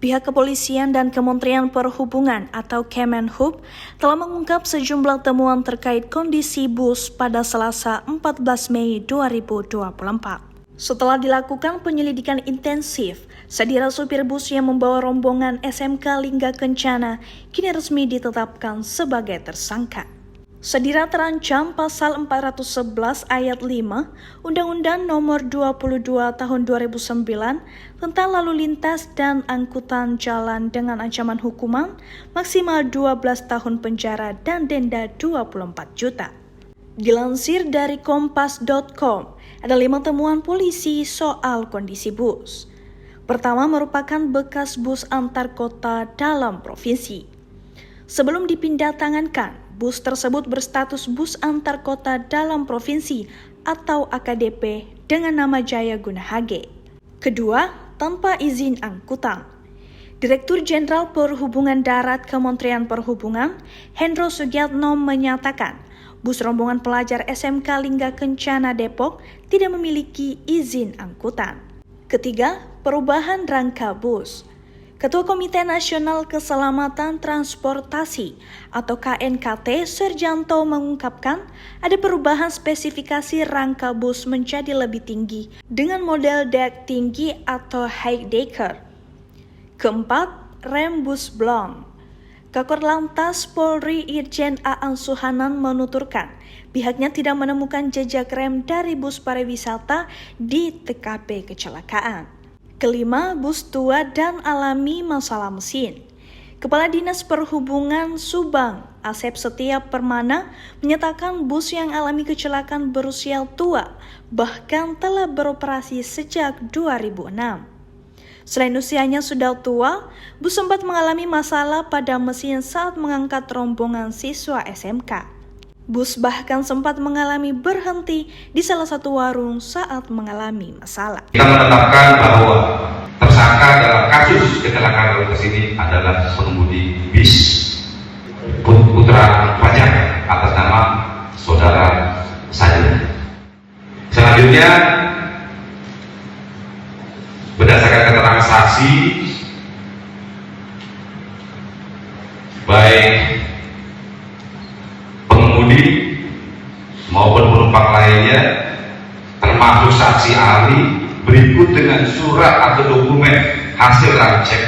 Pihak kepolisian dan Kementerian Perhubungan atau Kemenhub telah mengungkap sejumlah temuan terkait kondisi bus pada Selasa 14 Mei 2024. Setelah dilakukan penyelidikan intensif, Sadira supir bus yang membawa rombongan SMK Lingga Kencana kini resmi ditetapkan sebagai tersangka. Sadira terancam pasal 411 ayat 5 Undang-Undang Nomor 22 Tahun 2009 tentang lalu lintas dan angkutan jalan dengan ancaman hukuman maksimal 12 tahun penjara dan denda 24 juta. Dilansir dari kompas.com, ada 5 temuan polisi soal kondisi bus. Pertama merupakan bekas bus antar kota dalam provinsi. Sebelum dipindah tangankan, bus tersebut berstatus bus antar kota dalam provinsi atau AKDP dengan nama Jaya Guna HG. Kedua, tanpa izin angkutan. Direktur Jenderal Perhubungan Darat Kementerian Perhubungan, Hendro Sugiatno menyatakan, bus rombongan pelajar SMK Lingga Kencana Depok tidak memiliki izin angkutan. Ketiga, perubahan rangka bus. Ketua Komite Nasional Keselamatan Transportasi atau KNKT Serjanto mengungkapkan ada perubahan spesifikasi rangka bus menjadi lebih tinggi dengan model deck tinggi atau high decker. Keempat, rem bus blong. Kakor Lantas Polri Irjen Aan Suhanan menuturkan pihaknya tidak menemukan jejak rem dari bus pariwisata di TKP kecelakaan. Kelima, bus tua dan alami masalah mesin. Kepala Dinas Perhubungan Subang, Asep Setia Permana, menyatakan bus yang alami kecelakaan berusia tua, bahkan telah beroperasi sejak 2006. Selain usianya sudah tua, bus sempat mengalami masalah pada mesin saat mengangkat rombongan siswa SMK. Bus bahkan sempat mengalami berhenti di salah satu warung saat mengalami masalah. Kita menetapkan bahwa tersangka dalam kasus kecelakaan lalu lintas ini adalah pengemudi bis Putra Pajak atas nama saudara saya. Selanjutnya, berdasarkan keterangan saksi, baik pengemudi maupun penumpang lainnya, termasuk saksi ahli, berikut dengan surat atau dokumen hasil ramcek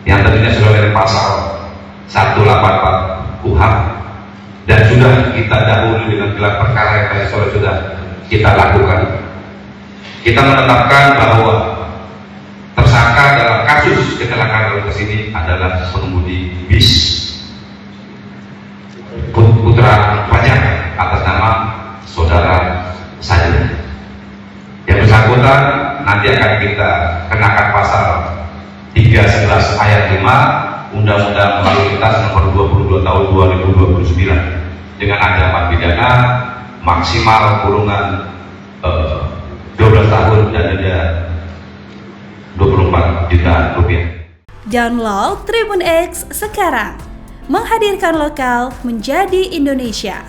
yang tentunya sudah dari pasal 184 KUHP dan sudah kita dahului dengan gelar perkara yang tadi sore sudah kita lakukan. Kita menetapkan bahwa tersangka dalam kasus kecelakaan lalu lintas ini adalah pengemudi bis Putra Pajak atas nama saudara saya. Yang bersangkutan nanti akan kita kenakan pasal 311 ayat 5 Undang-Undang Lalu Lintas Nomor 22 Tahun 2029 dengan ancaman pidana maksimal kurungan 12 tahun dan denda 24 juta rupiah. Download Tribun X sekarang, menghadirkan lokal menjadi Indonesia.